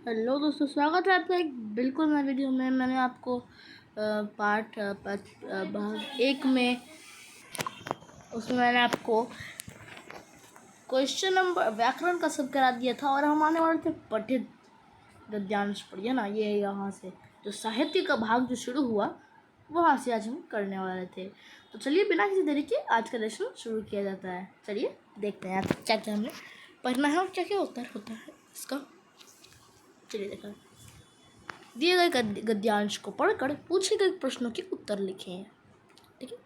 Hello दोस्तों, स्वागत है आपका एक बिल्कुल नए वीडियो में। मैंने आपको भाग 1 में उसमें मैंने आपको क्वेश्चन नंबर व्याकरण का सब करा दिया था और हम आने वाले थे पठित गद्यांश पर। है ना, ये है यहाँ से जो साहित्य का भाग जो शुरू हुआ वहाँ से आज हम करने वाले थे। तो चलिए बिना किसी देरी के आज का लेसन शुरू किया जाता है। चलिए देखते हैं क्या क्या हमें पढ़ना है और क्या क्या उत्तर होता है इसका। चलिए देखा दिए गए गद्यांश को पढ़कर पूछे गए प्रश्नों के उत्तर लिखें। ठीक है,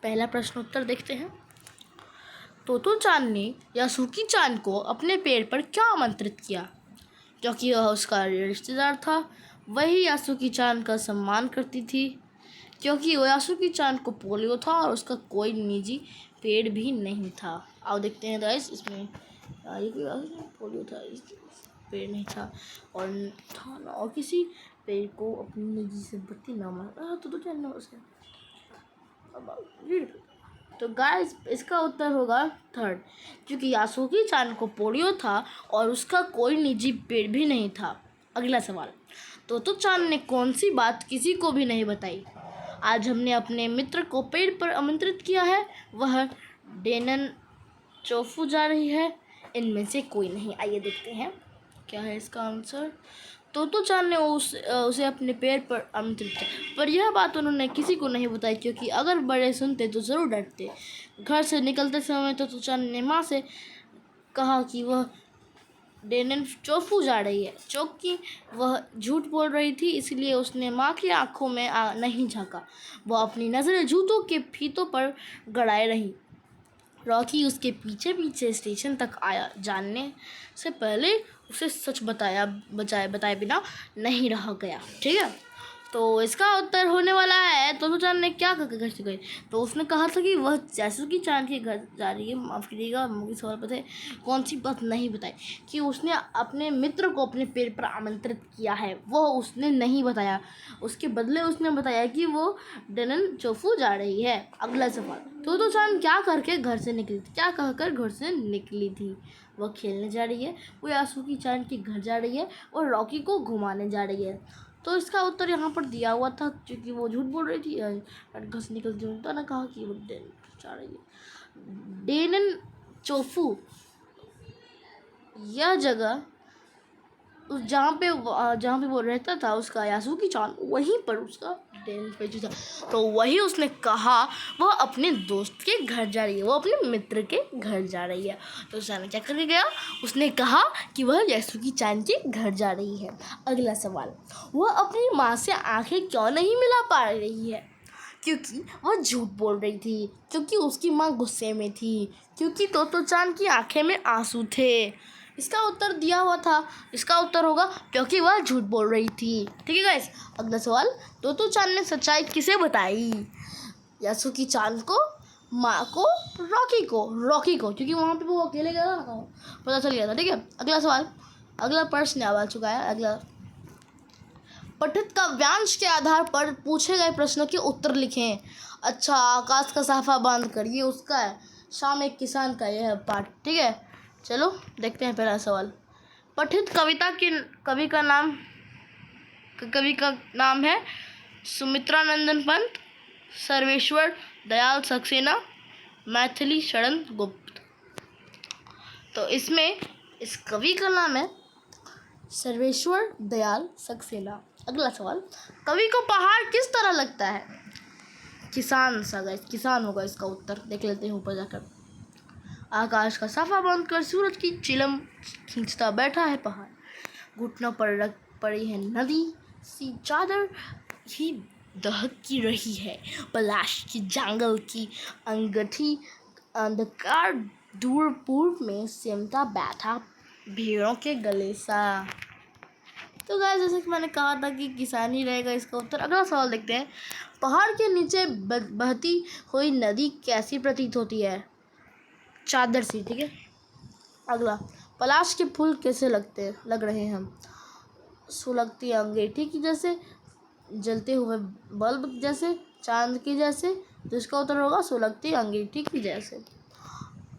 पहला प्रश्न उत्तर देखते हैं। तोतो चान ने यासुकी चान को अपने पेड़ पर क्या आमंत्रित किया? क्योंकि वह उसका रिश्तेदार था, वही यासुकी चान का सम्मान करती थी। क्योंकि वह यासुकी चान को पोलियो था और उसका कोई निजी पेड़ भी नहीं था। आओ देखते हैं गाइस, इसमें पोलियो था, पेड़ नहीं था और था ना, और किसी पेड़ को अपनी निजी संपत्ति न माना तो जानना उसे। तो गाइस इसका उत्तर होगा थर्ड, क्योंकि यासुकी चान को पोलियो था और उसका कोई निजी पेड़ भी नहीं था। अगला सवाल, तोतो चान ने कौन सी बात किसी को भी नहीं बताई? आज हमने अपने मित्र को पेड़ पर आमंत्रित किया है, वह डेनन चोफू जा रही है, इनमें से कोई नहीं। आइए देखते हैं क्या है इसका आंसर। तोतो चान ने उसे अपने पेड़ पर आमंत्रित किया, पर यह बात उन्होंने किसी को नहीं बताई, क्योंकि अगर बड़े सुनते तो ज़रूर डरते। घर से निकलते समय तोतो चान ने माँ से कहा कि वह डेनन चोफू जा रही है। चूँकि वह झूठ बोल रही थी, इसलिए उसने माँ की आंखों में नहीं झाँका। वह अपनी नज़रें जूतों के फीतों पर गड़ाए रही। रॉकी उसके पीछे पीछे स्टेशन तक आया, जानने से पहले उसे सच बताए बिना नहीं रह गया। ठीक है, तो इसका उत्तर होने वाला है तोतो चान ने क्या घर से गई। तो उसने कहा था कि वह यासुकी चान के घर जा रही है। माफ़ कीजिएगा, मुझे सवाल पता है कौन सी बात नहीं बताई कि उसने अपने मित्र को अपने पेड़ पर आमंत्रित किया है, वह उसने नहीं बताया। उसके बदले उसने बताया कि वो डेनन चोफू जा रही है। अगला सवाल, तोतो चान क्या करके घर से निकली थी? क्या कहकर घर से निकली थी? वह खेलने जा रही है, वो यासुकी चान के घर जा रही है और रॉकी को घुमाने जा रही है। तो इसका उत्तर यहाँ पर दिया हुआ था, क्योंकि वो झूठ बोल रही थी। घर से निकलती हूँ तो ना कहा कि वो जा रही है। डेनन चोफू यह जगह जहाँ पे वो रहता था, उसका यासुकी चान, वहीं पर उसका डेनन पेजू था। तो वही उसने कहा वह अपने दोस्त के घर जा रही है, वो अपने मित्र के घर जा रही है। तो उसने क्या करके गया? उसने कहा कि वह यासुकी चान के घर जा रही है। अगला सवाल, वह अपनी माँ से आंखें क्यों नहीं मिला पा रही है? क्योंकि वह झूठ बोल रही थी, क्योंकि उसकी माँ गुस्से में थी, क्योंकि तोतो चान की आंखें में आंसू थे। इसका उत्तर दिया हुआ था, इसका उत्तर होगा क्योंकि वह झूठ बोल रही थी। ठीक है गाइस, अगला सवाल, तोतो चान ने सच्चाई किसे बताई? यासुकी चान को, माँ को, रॉकी को, क्योंकि वहाँ पे वो अकेले गया था ना, पता चल गया था। ठीक है, अगला सवाल, अगला प्रश्न आ चुका है। अगला, पठित काव्यांश के आधार पर पूछे गए प्रश्नों के उत्तर लिखें। अच्छा, आकाश का साफा बांध कर, ये उसका है। शाम एक किसान का, यह है पाठ। ठीक है, चलो देखते हैं पहला सवाल। पठित कवि का नाम है सुमित्रानंदन पंत, सर्वेश्वर दयाल सक्सेना, मैथिली शरण गुप्त। तो इसमें इस कवि का नाम है सर्वेश्वर दयाल सक्सेना। अगला सवाल, कवि को पहाड़ किस तरह लगता है? किसान सा गाइस, किसान होगा इसका उत्तर। देख लेते हैं ऊपर जाकर। आकाश का साफा बांध कर सूरज की चिलम खींचता बैठा है पहाड़, घुटनों पर रख पड़ी है नदी सी चादर ही दहकी रही है, पलाश की जंगल की अंगठी अंधकार दूर पूर्व में सिमटा बैठा भेड़ों के गले सा। तो गाइस जैसे कि मैंने कहा था कि किसान ही रहेगा इसका उत्तर। अगला सवाल देखते हैं, पहाड़ के नीचे बहती हुई नदी कैसी प्रतीत होती है? चादर सी। ठीक है, अगला, पलाश के फूल कैसे लग रहे हैं? सुलगती अंगीठी की जैसे, जलते हुए बल्ब जैसे, चांद की जैसे। जिसका उत्तर होगा सुलगती अंगीठी की जैसे।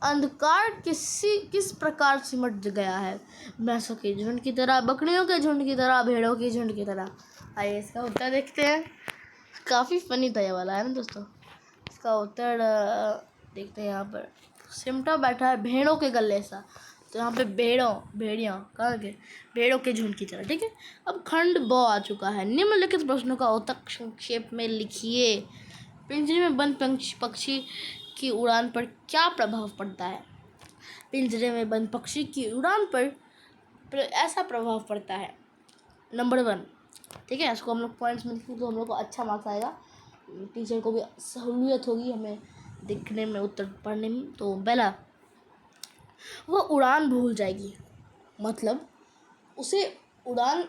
अंधकार किस प्रकार सिमट गया है? भैंसों के झुंड की तरह, बकरियों के झुंड की तरह, भेड़ों के झुंड की तरह। आइए इसका उत्तर देखते हैं। काफ़ी फनी था ये वाला, है ना दोस्तों। इसका उत्तर देखते हैं। यहाँ पर सिमटा बैठा है भेड़ों के गले सा, तो यहाँ पे भेड़ियाँ कहाँ के? भेड़ों के झुंड की तरह, ठीक है। अब खंड ब आ चुका है। निम्नलिखित प्रश्नों का उत्तर संक्षेप में लिखिए। पिंजरे में बंद पक्षी की उड़ान पर क्या प्रभाव पड़ता है? पिंजरे में बंद पक्षी की उड़ान पर ऐसा प्रभाव पड़ता है। नंबर 1, ठीक है। इसको हम लोग पॉइंट्स में लिखें तो हम लोग को अच्छा मार्क्स आएगा, टीचर को भी सहूलियत होगी हमें देखने में, उत्तर पढ़ने में। तो पहला, वह उड़ान भूल जाएगी, मतलब उसे उड़ान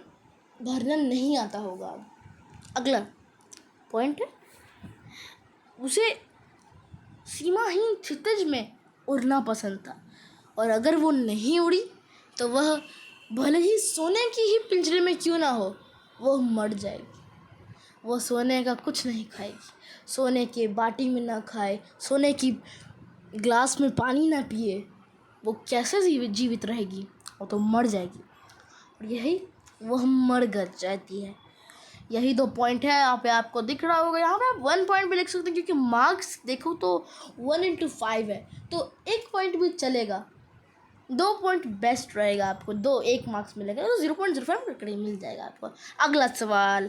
भरना नहीं आता होगा। अगला पॉइंट है, उसे सीमाहीन क्षितिज में उड़ना पसंद था, और अगर वो नहीं उड़ी तो वह भले ही सोने की ही पिंजरे में क्यों ना हो, वह मर जाएगी। वह सोने का कुछ नहीं खाएगी, सोने के बाटी में ना खाए, सोने की ग्लास में पानी ना पिए, वो कैसे जीवित रहेगी? वो तो मर जाएगी। और यही वह मर जाती है। यही 2 पॉइंट है। यहाँ पे आपको दिख रहा होगा। यहाँ पे आप 1 पॉइंट भी लिख सकते हैं, क्योंकि मार्क्स देखो तो 1/5 है, तो 1 पॉइंट भी चलेगा। 2 पॉइंट बेस्ट रहेगा, आपको 1 मार्क्स मिलेगा, तो 0.05 करीब मिल जाएगा आपको। अगला सवाल,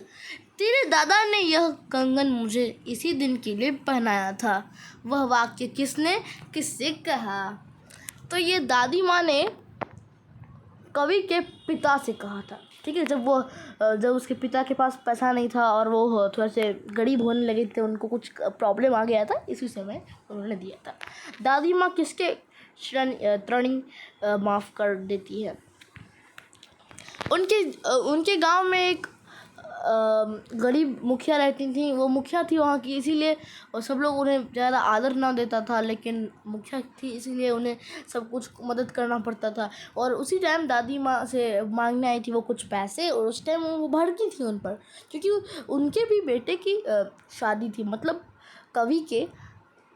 तेरे दादा ने यह कंगन मुझे इसी दिन के लिए पहनाया था, वह वाक्य किससे कहा? तो ये दादी माँ ने कवि के पिता से कहा था, ठीक है। जब उसके पिता के पास पैसा नहीं था और वो थोड़ा से गरीब होने लगे थे, उनको कुछ प्रॉब्लम आ गया था, इसी समय उन्होंने दिया था। दादी माँ किसके ऋणी माफ़ कर देती है? उनके गांव में एक गरीब मुखिया रहती थी। वो मुखिया थी वहाँ की, इसीलिए और सब लोग उन्हें ज़्यादा आदर ना देता था, लेकिन मुखिया थी इसीलिए उन्हें सब कुछ मदद करना पड़ता था। और उसी टाइम दादी माँ से मांगने आई थी वो कुछ पैसे, और उस टाइम वो भड़की थी उन पर, क्योंकि उनके भी बेटे की शादी थी, मतलब कवि के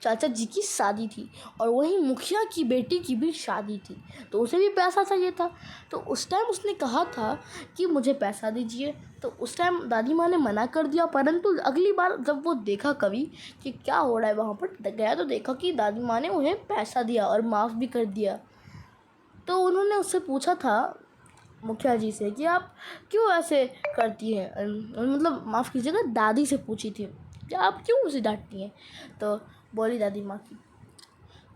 चाचा जी की शादी थी, और वहीं मुखिया की बेटी की भी शादी थी, तो उसे भी पैसा चाहिए था। तो उस टाइम उसने कहा था कि मुझे पैसा दीजिए, तो उस टाइम दादी माँ ने मना कर दिया। परंतु अगली बार जब वो देखा कवि कि क्या हो रहा है वहाँ पर गया, तो देखा कि दादी माँ ने उन्हें पैसा दिया और माफ़ भी कर दिया। तो उन्होंने उससे पूछा था, मुखिया जी से, कि आप क्यों ऐसे करती हैं, मतलब माफ़ कीजिएगा, दादी से पूछी थी कि आप क्यों उसे डांटती हैं? तो बोली दादी माँ की,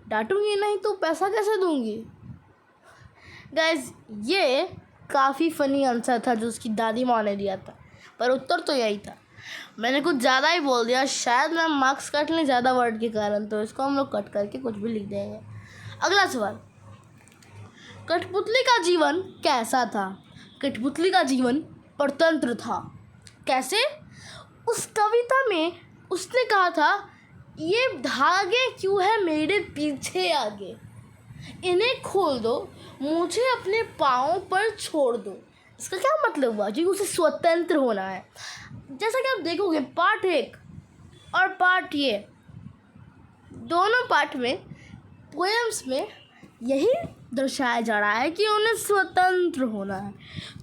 डांटूंगी नहीं तो पैसा कैसे दूंगी? गाइस, ये काफ़ी फ़नी आंसर था जो उसकी दादी माँ ने दिया था, पर उत्तर तो यही था। मैंने कुछ ज़्यादा ही बोल दिया, शायद मैं मार्क्स कट लें ज़्यादा वर्ड के कारण, तो इसको हम लोग कट करके कुछ भी लिख देंगे। अगला सवाल, कठपुतली का जीवन कैसा था? कठपुतली का जीवन परतंत्र था। कैसे? उस कविता में उसने कहा था, ये धागे क्यों है मेरे पीछे आगे, इन्हें खोल दो, मुझे अपने पाँव पर छोड़ दो। इसका क्या मतलब हुआ? क्योंकि उसे स्वतंत्र होना है। जैसा कि आप देखोगे पार्ट 1 और पार्ट ये दोनों पार्ट में पोएम्स में यही दर्शाया जा रहा है कि उन्हें स्वतंत्र होना है।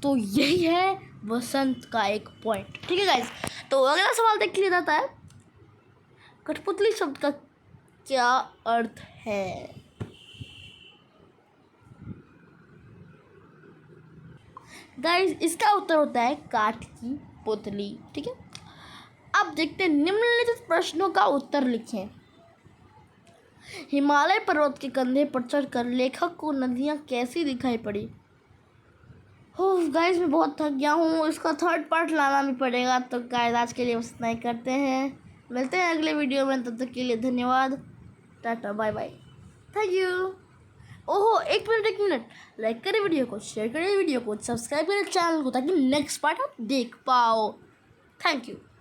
तो यही है वसंत का एक पॉइंट, ठीक है गाइस। तो अगला सवाल देख लिया जाता है, कठपुतली शब्द का क्या अर्थ है? गाइस, इसका उत्तर होता है काठ की पुतली, ठीक है। अब देखते हैं, निम्नलिखित प्रश्नों का उत्तर लिखें। हिमालय पर्वत के कंधे पर चढ़कर लेखक को नदियाँ कैसी दिखाई पड़ी? हो गाइस, मैं बहुत थक गया हूँ, इसका 3rd पार्ट लाना भी पड़ेगा। तो गाइस, आज के लिए बस इतना ही करते हैं, मिलते हैं अगले वीडियो में। तब तक के लिए धन्यवाद, tata, bye bye, thank you. ओहो, एक मिनट, लाइक करें वीडियो को, शेयर करें वीडियो को, सब्सक्राइब करें चैनल को, ताकि नेक्स्ट पार्ट आप देख पाओ। Thank you.